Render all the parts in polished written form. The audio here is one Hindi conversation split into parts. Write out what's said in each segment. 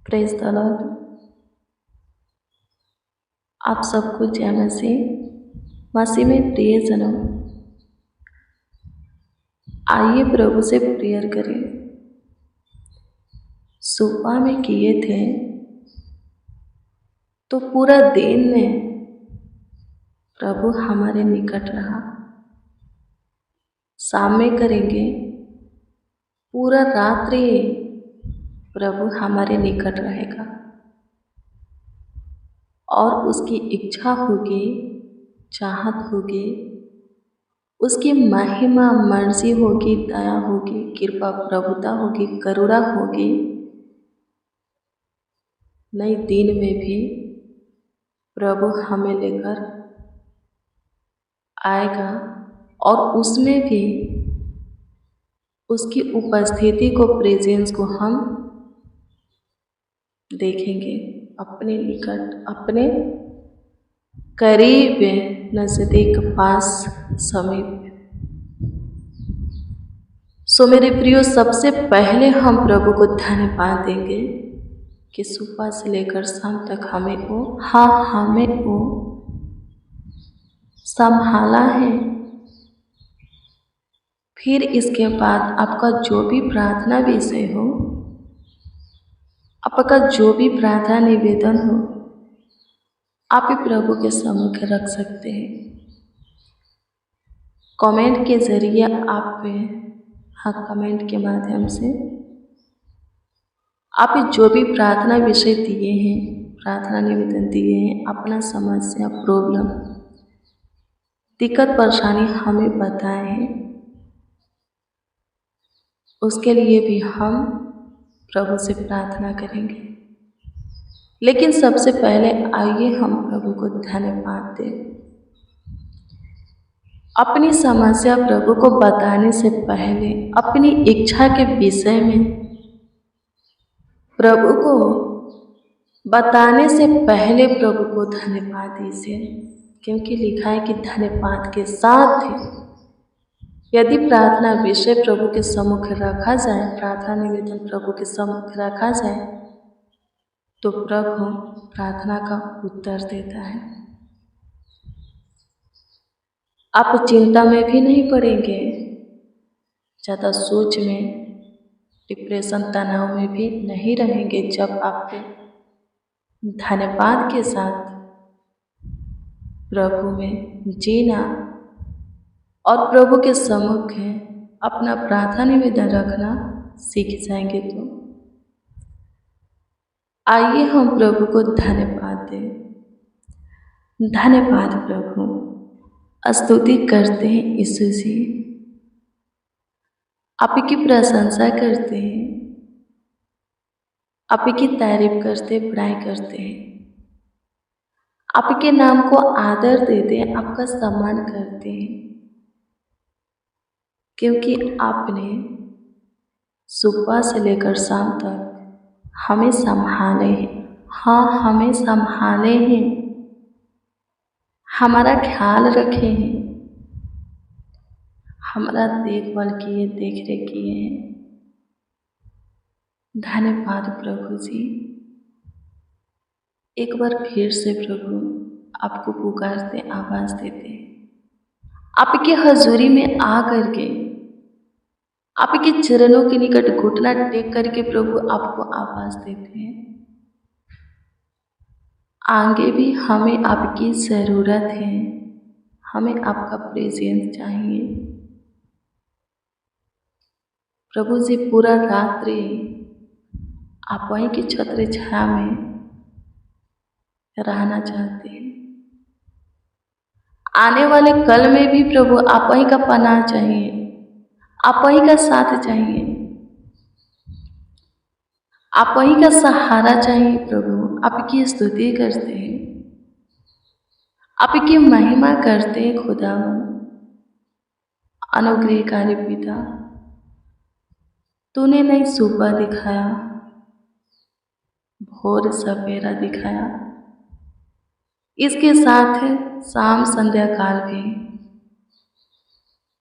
Praise the Lord. आप सबको जय मसीह में प्रियजनों, आइए प्रभु से प्रेयर करें। सुबह में किए थे तो पूरा दिन में प्रभु हमारे निकट रहा। शाम में करेंगे, पूरा रात्रि प्रभु हमारे निकट रहेगा और उसकी इच्छा होगी, चाहत होगी, उसकी महिमा मर्जी होगी, दया होगी, कृपा प्रभुता होगी, करुणा होगी। नए दिन में भी प्रभु हमें लेकर आएगा और उसमें भी उसकी उपस्थिति को, प्रेजेंस को हम देखेंगे अपने निकट, अपने करीब, नज़दीक, पास, समीप। सो मेरे प्रियो, सबसे पहले हम प्रभु को धन्यवाद देंगे कि सुबह से लेकर शाम तक हमें वो संभाला है। फिर इसके बाद आपका जो भी प्रार्थना विषय हो, आपका जो भी प्रार्थना निवेदन हो, आप ही प्रभु के सम्मुख रख सकते हैं। कमेंट के जरिए आप कमेंट के माध्यम से आप जो भी प्रार्थना विषय दिए हैं, प्रार्थना निवेदन दिए हैं, अपना समस्या, प्रॉब्लम, दिक्कत, परेशानी हमें बताए हैं। उसके लिए भी हम प्रभु से प्रार्थना करेंगे। लेकिन सबसे पहले आइए हम प्रभु को धन्यवाद दें। अपनी समस्या प्रभु को बताने से पहले, अपनी इच्छा के विषय में प्रभु को बताने से पहले प्रभु को धन्यवाद दीजिए, क्योंकि लिखा है कि धन्यवाद के साथ यदि प्रार्थना विषय प्रभु के सम्मुख रखा जाए, प्रार्थना निवेदन प्रभु के सम्मुख रखा जाए, तो प्रभु प्रार्थना का उत्तर देता है। आप चिंता में भी नहीं पड़ेंगे, ज़्यादा सोच में, डिप्रेशन, तनाव में भी नहीं रहेंगे। जब आप धन्यवाद के साथ प्रभु में जीना और प्रभु के सम्मुख अपना प्रार्थना निवेदन रखना सीख जाएंगे, तो आइए हम प्रभु को धन्यवाद दें। धन्यवाद प्रभु, स्तुति करते हैं यीशु जी, आपकी प्रशंसा करते हैं, आपकी तारीफ करते, बड़ाई करते हैं, आपके नाम को आदर देते हैं, आपका सम्मान करते हैं, क्योंकि आपने सुबह से लेकर शाम तक हमें संभाले हैं। हाँ, हमें संभाले हैं, हमारा ख्याल रखे हैं, हमारा देखभाल किए, देख रेख किए हैं। धन्यवाद प्रभु जी। एक बार फिर से प्रभु आपको पुकारते, आवाज़ देते, आपके हजूरी में आ करके, आपके चरणों के निकट घुटना टेक करके प्रभु आपको आवाज़ देते हैं। आगे भी हमें आपकी ज़रूरत है, हमें आपका प्रेजेंस चाहिए प्रभु जी। पूरा रात्रि आप वहीं की छत्र छाया में रहना चाहते हैं। आने वाले कल में भी प्रभु आप वहीं का पनाह चाहिए, आप वहीं का साथ चाहिए, आप वहीं का सहारा चाहिए प्रभु। आपकी स्तुति करते हैं, आपकी महिमा करते हैं खुदा, अनुग्रहकारी पिता। तूने नई सुबह दिखाया, भोर सवेरा दिखाया, इसके साथ शाम संध्या काल भी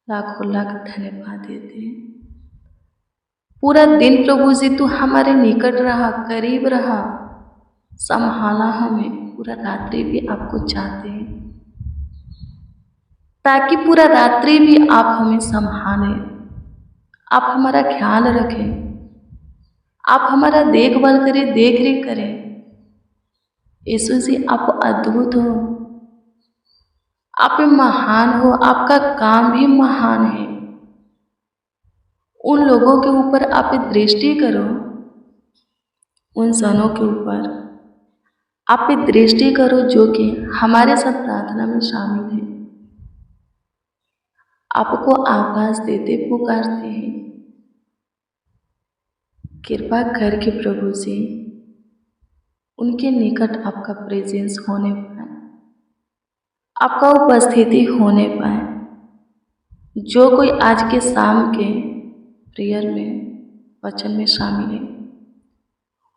लाखों लाख धन्यवाद देते हैं। पूरा दिन प्रभु जी तू हमारे निकट रहा, करीब रहा, संभाला हमें। पूरा रात्रि भी आपको चाहते हैं, ताकि पूरा रात्रि भी आप हमें संभालें, आप हमारा ख्याल रखें, आप हमारा देखभाल करें, देख रेख करें। यीशु जी आप अद्भुत हो, आप महान हो, आपका काम भी महान है। उन लोगों के ऊपर आप दृष्टि करो, उन जनों के ऊपर आप दृष्टि करो जो कि हमारे साथ प्रार्थना में शामिल है, आपको आवाज देते पुकारते हैं। कृपा करके प्रभु जी उनके निकट आपका प्रेजेंस होने पाए, आपका उपस्थिति होने पाए। जो कोई आज के शाम के प्रेयर में वचन में शामिल है,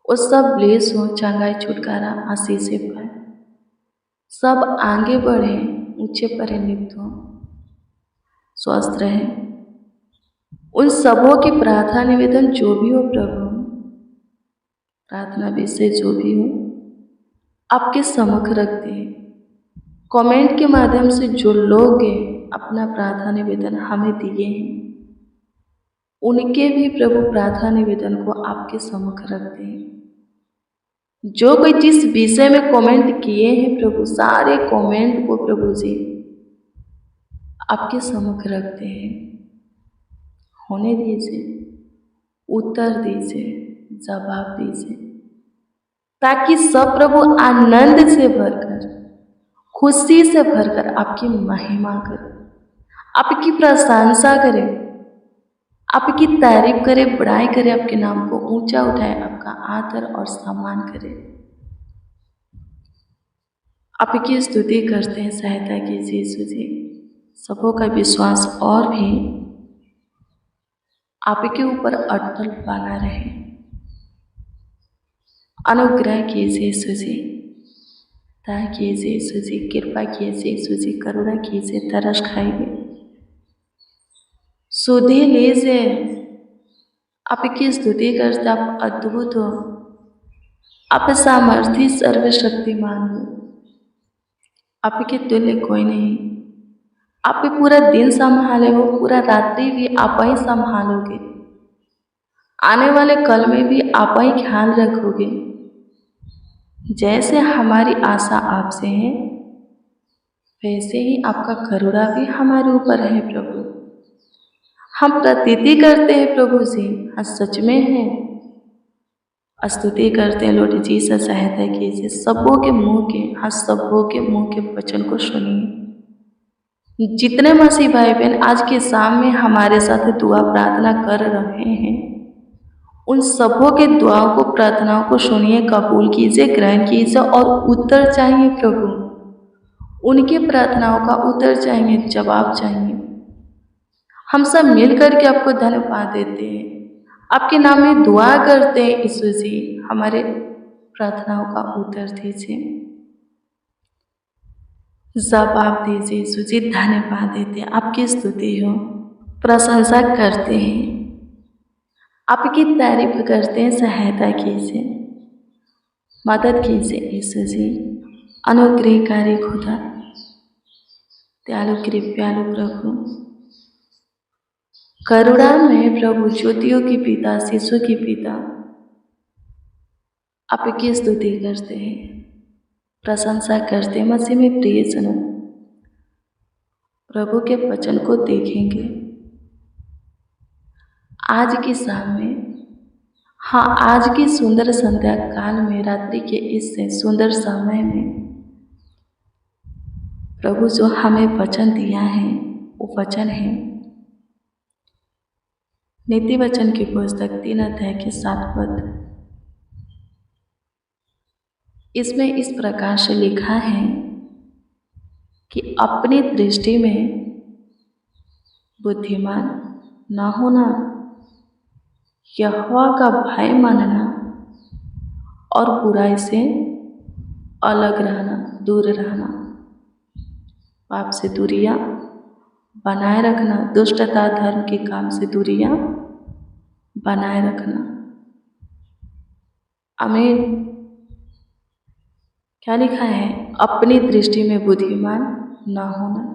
वो सब ब्लेस हो, चंगाई छुटकारा आशीष पाए, सब आगे बढ़े, ऊंचे परिणित हो, स्वस्थ रहे। उन सबों की प्रार्थना निवेदन जो भी हो प्रभु, प्रार्थना विषय जो भी हो, आपके सम्मुख रखते हैं। कमेंट के माध्यम से जो लोग अपना प्रार्थना निवेदन हमें दिए हैं, उनके भी प्रभु प्रार्थना निवेदन को आपके सम्मुख रखते हैं। जो कोई जिस विषय में कमेंट किए हैं प्रभु, सारे कमेंट को प्रभु जी आपके सम्मुख रखते हैं। होने दीजिए, उत्तर दीजिए, जवाब दीजिए, ताकि सब प्रभु आनंद से भरकर, खुशी से भरकर आपकी महिमा करें, आपकी प्रशंसा करें, आपकी तारीफ करे, बड़ाई करे, आपके नाम को ऊंचा उठाए, आपका आदर और सम्मान करे। आपकी स्तुति करते हैं, सहायता कीजिए यीशु जी। सबों का विश्वास और भी आपके ऊपर अटल बना रहे। अनुग्रह कीजिए यीशु जी, दया कीजिए यीशु जी, कृपा कीजिए यीशु जी, करुणा कीजिए, तरस खाइए, सुधि लीजिए। आपकी स्तुति करते, आप अद्भुत हो, आप सामर्थी सर्वशक्तिमान हो, आपके तुल्य कोई नहीं। आप पूरा दिन संभाले हो, पूरा रात्रि भी आप ही संभालोगे, आने वाले कल में भी आप ही ख्याल रखोगे। जैसे हमारी आशा आपसे है, वैसे ही आपका करुणा भी हमारे ऊपर है प्रभु। हम प्रतीति करते हैं प्रभु जी, हाँ सच में है, स्तुति करते हैं लॉर्ड जी से, सहायता कीजिए। सबों के मुंह के, हाँ सबों के मुंह के वचन को सुनिए। जितने मसीह भाई बहन आज के शाम में हमारे साथ दुआ प्रार्थना कर रहे हैं, उन सबों के दुआओं को, प्रार्थनाओं को सुनिए, कबूल कीजिए, ग्रहण कीजिए और उत्तर चाहिए प्रभु। उनकी प्रार्थनाओं का उत्तर चाहिए, जवाब चाहिए। हम सब मिल करके आपको धन्यवाद देते हैं, आपके नाम में दुआ करते हैं। यीशु जी हमारे प्रार्थनाओं का उत्तर दीजिए, जवाब दीजिए यीशु जी। धन्यवाद देते हैं, आपकी स्तुति हो, प्रशंसा करते हैं, आपकी तारीफ करते हैं। सहायता कीजिए, मदद कीजिए यीशु जी। अनुग्रहकारी खुदा, दयालु कृपालु प्रभु, करुणा में प्रभु, ज्योतियों की पिता, शिशु की पिता, आपकी स्तुति करते हैं, प्रशंसा करते हैं। मसीह में प्रियजनों, प्रभु के वचन को देखेंगे आज की शाम में। हाँ, आज की सुंदर संध्या काल में, रात्रि के इस सुंदर समय में प्रभु जो हमें वचन दिया है, वो वचन है नीति वचन की पुस्तक 3 अध्याय के 7 पद। इसमें इस प्रकार से लिखा है कि अपनी दृष्टि में बुद्धिमान न होना, यहोवा का भय मानना और बुराई से अलग रहना, दूर रहना, पाप से दूरियां बनाए रखना, दुष्टता धर्म के काम से दूरियां बनाए रखना। आमीन। क्या लिखा है? अपनी दृष्टि में बुद्धिमान न होना।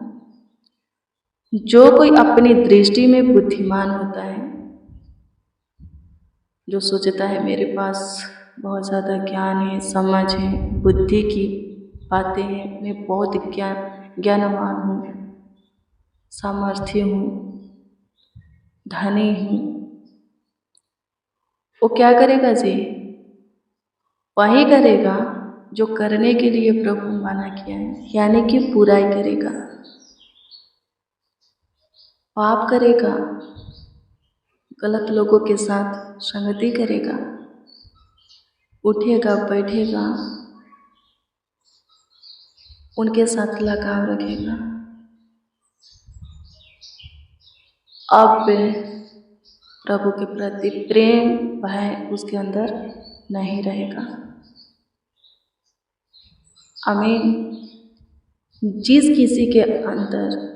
जो कोई अपनी दृष्टि में बुद्धिमान होता है, जो सोचता है मेरे पास बहुत ज़्यादा ज्ञान है, समझ है, बुद्धि की बातें हैं, मैं बहुत ज्ञानवान हूँ, सामर्थ्य हूँ, धनी हूँ, वो क्या करेगा जी? वही करेगा जो करने के लिए प्रभु मना किया है, यानी कि बुराई करेगा, पाप करेगा, गलत लोगों के साथ संगति करेगा, उठेगा बैठेगा, उनके साथ लगाव रखेगा। अब प्रभु के प्रति प्रेम भय उसके अंदर नहीं रहेगा। आमीन। जिस किसी के अंदर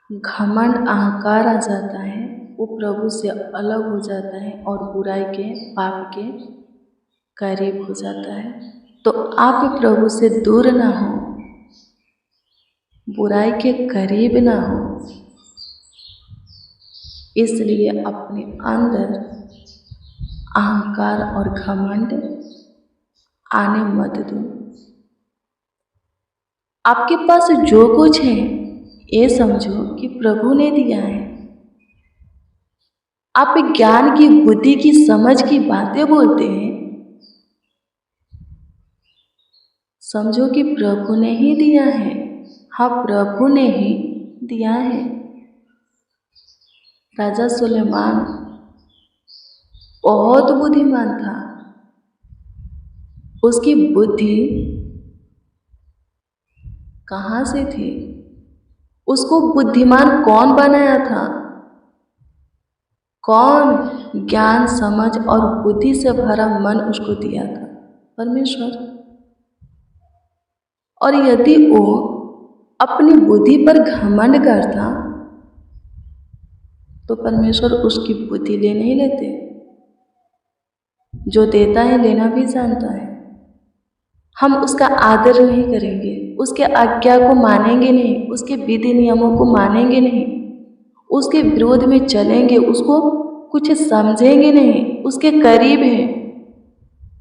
घमंड अहंकार आ जाता है, वो प्रभु से अलग हो जाता है और बुराई के पाप के करीब हो जाता है। तो आप प्रभु से दूर ना हो, बुराई के करीब ना हो, इसलिए अपने अंदर अहंकार और घमंड आने मत दो। आपके पास जो कुछ है ये समझो कि प्रभु ने दिया है। आप ज्ञान की, बुद्धि की, समझ की बातें बोलते हैं, समझो कि प्रभु ने ही दिया है। हाँ, प्रभु ने ही दिया है। राजा सुलेमान बहुत बुद्धिमान था। उसकी बुद्धि कहाँ से थी? उसको बुद्धिमान कौन बनाया था? कौन ज्ञान, समझ और बुद्धि से भरा मन उसको दिया था? परमेश्वर। और यदि वो अपनी बुद्धि पर घमंड करता तो परमेश्वर उसकी बुद्धि ले नहीं लेते। जो देता है लेना भी जानता है। हम उसका आदर नहीं करेंगे, उसके आज्ञा को मानेंगे नहीं, उसके विधि नियमों को मानेंगे नहीं, उसके विरोध में चलेंगे, उसको कुछ समझेंगे नहीं, उसके करीब हैं,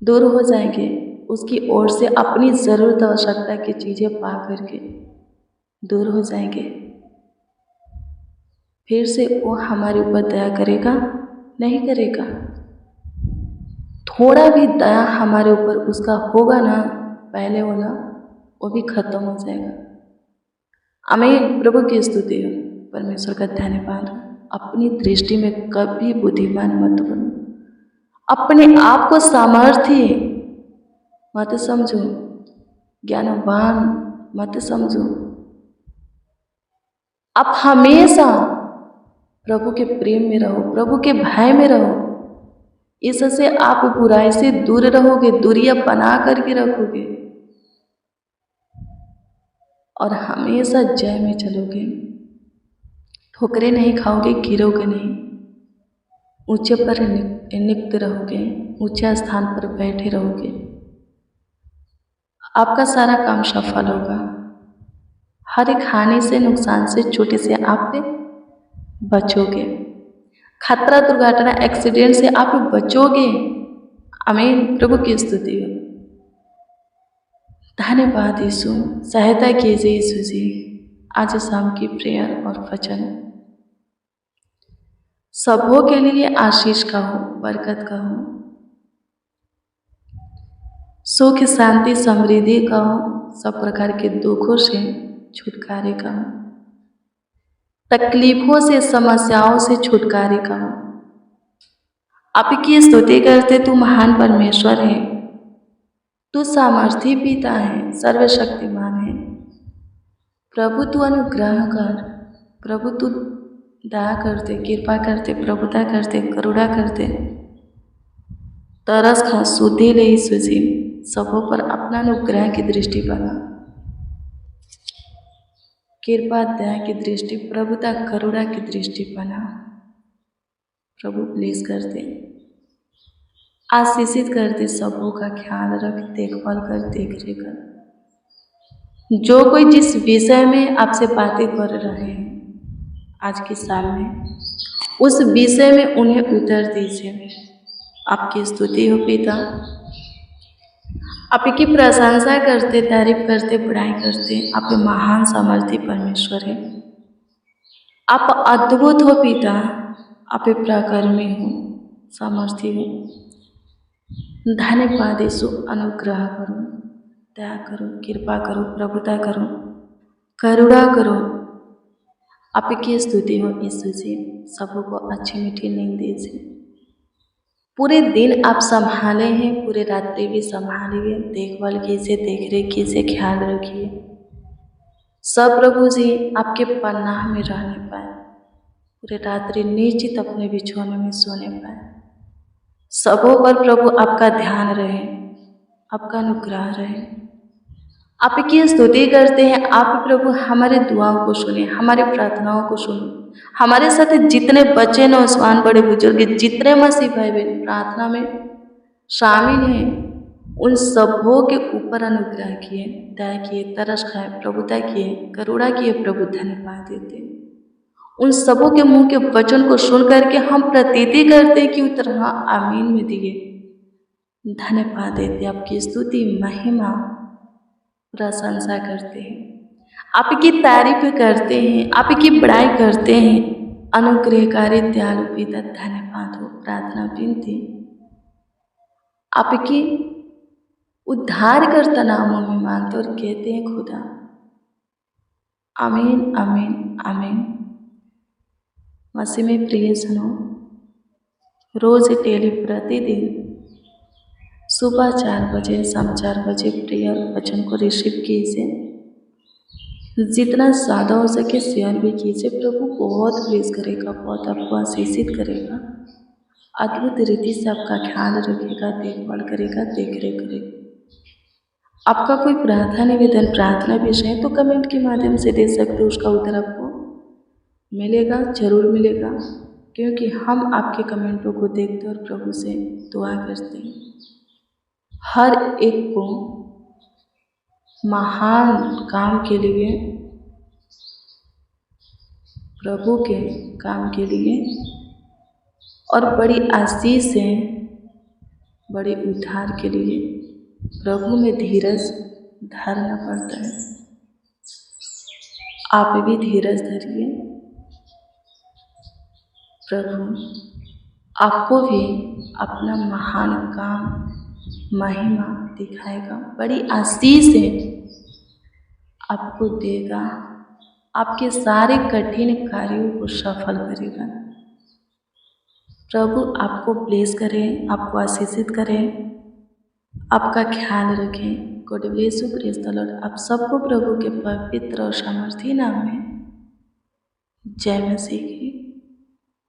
दूर हो जाएंगे उसकी ओर से, अपनी ज़रूरत आवश्यकता की चीज़ें पा करके दूर हो जाएंगे, फिर से वो हमारे ऊपर दया करेगा? नहीं करेगा। थोड़ा भी दया हमारे ऊपर उसका होगा ना, पहले वाला, वो भी खत्म हो जाएगा। आमीन। प्रभु की स्तुति हो, परमेश्वर का धन्यवाद। अपनी दृष्टि में कभी बुद्धिमान मत बनो, अपने आप को सामर्थ्य मत समझो, ज्ञानवान मत समझो। आप हमेशा प्रभु के प्रेम में रहो, प्रभु के भय में रहो। इससे आप बुराई से दूर रहोगे, दूरियां बना करके रखोगे और हमेशा जय में चलोगे। ठोकरे नहीं खाओगे, गिरोगे नहीं, ऊंचे पर नित्य रहोगे, ऊंचे स्थान पर बैठे रहोगे। आपका सारा काम सफल होगा। हर एक हानि से, नुकसान से, छोटे से आप बचोगे। खतरा, दुर्घटना, एक्सीडेंट से आप बचोगे। आमीन। प्रभु की स्तुति हो। धन्यवाद यीशु। सहायता कीजिए यीशु जी। आज शाम की प्रेयर और वचन सबों के लिए आशीष का हो, बरकत का हो, सुख, शांति, समृद्धि का हो, सब प्रकार के दुखों से छुटकारे का हो, तकलीफों से, समस्याओं से छुटकारे का हो। आपकी स्तुति करते, तू महान परमेश्वर है, तू सामर्थी पिता है, सर्वशक्तिमान है। प्रभु तू अनुग्रह कर, प्रभु तू दया करते, कृपा करते, प्रभुता करते, करुणा करते, तरस खा, सुधि ले यीशु जी। सबों पर अपना अनुग्रह की दृष्टि बना, कृपा दया की दृष्टि, प्रभुता करुणा की दृष्टि बना। प्रभु प्लीज कर दे, आशीषित कर दे, सबों का ख्याल रख, देखभाल कर, देख रेख कर। जो कोई जिस विषय में आपसे बातें कर रहे हैं आज की शाम में, उस विषय में उन्हें उत्तर दीजिए। आपकी स्तुति हो पिता, आपकी प्रशंसा करते, तारीफ करते, बड़ाई करते। आप महान सामर्थी परमेश्वर है, आप अद्भुत हो पिता, आप पराक्रमी हो, सामर्थी हो। धन्यवाद यीशु, अनुग्रह करो, दया करो, कृपा करो, प्रभुता करो, करुणा करो। आपकी स्तुति हो यीशु जी, सबों को अच्छी मीठी नींद दीजिए। पूरे दिन आप संभाले हैं, पूरे रात्रि भी संभालिए, देखभाल कीजिए, देख रेख कीजिए, ख्याल रखिए। सब प्रभु जी आपके पनाह में रहने पाए, पूरे रात्रि निश्चित अपने बिछौने में सोने पाए। सबों पर प्रभु आपका ध्यान रहे, आपका अनुग्रह रहे। आपकी स्तुति करते हैं। आप प्रभु हमारे दुआओं को सुने, हमारे प्रार्थनाओं को सुने। हमारे साथ जितने बच्चे, नौजवान, बड़े बुजुर्ग, जितने मसीह भाई बहन प्रार्थना में शामिल हैं, उन सबों के ऊपर अनुग्रह किए, दया किए, तरस खाए, प्रभुता किए, करुणा किए। प्रभु धन्यवाद देते हैं। उन सबों के मुंह के वचन को सुन करके हम प्रतीति करते हैं कि उत्तर हाँ आमीन में दिए। धन्यवाद देते, आपकी स्तुति, महिमा, प्रशंसा करते हैं, आपकी तारीफ करते हैं, आपकी बड़ाई करते हैं। अनुग्रहकारी दयालु पिता धन्यवाद हो। प्रार्थना विनती आपकी उद्धारकर्ता नामों में मांगते और कहते हैं खुदा, आमीन, आमीन, आमीन। मसीह में प्रिय सुनो, रोज डेली प्रतिदिन सुबह 4 बजे, शाम 4 बजे प्रिय वचन को रिसीव कीजिए। जितना ज़्यादा हो सके शेयर भी कीजिए। प्रभु बहुत प्लीज करेगा, बहुत आपको आशीषित करेगा, अद्भुत रीति से आपका ख्याल रखेगा, देखभाल करेगा, देख रेख करेगा। आपका कोई प्रार्थना निवेदन, प्रार्थना विषय है तो कमेंट के माध्यम से दे सकते हो, उसका उत्तर आपको मिलेगा, जरूर मिलेगा, क्योंकि हम आपके कमेंटों को देखते और प्रभु से दुआ करते हैं। हर एक को महान काम के लिए, प्रभु के काम के लिए और बड़ी आशीष से, बड़े उद्धार के लिए प्रभु में धीरज धरना पड़ता है। आप भी धीरज धरिए, प्रभु आपको भी अपना महान काम, महिमा दिखाएगा, बड़ी आशीष से आपको देगा, आपके सारे कठिन कार्यों को सफल करेगा। प्रभु आपको ब्लेस करें, आपको आशीषित करें, आपका ख्याल रखें। God bless you, praise the Lord. आप सबको प्रभु के पवित्र और सामर्थी नाम में जय मसीह।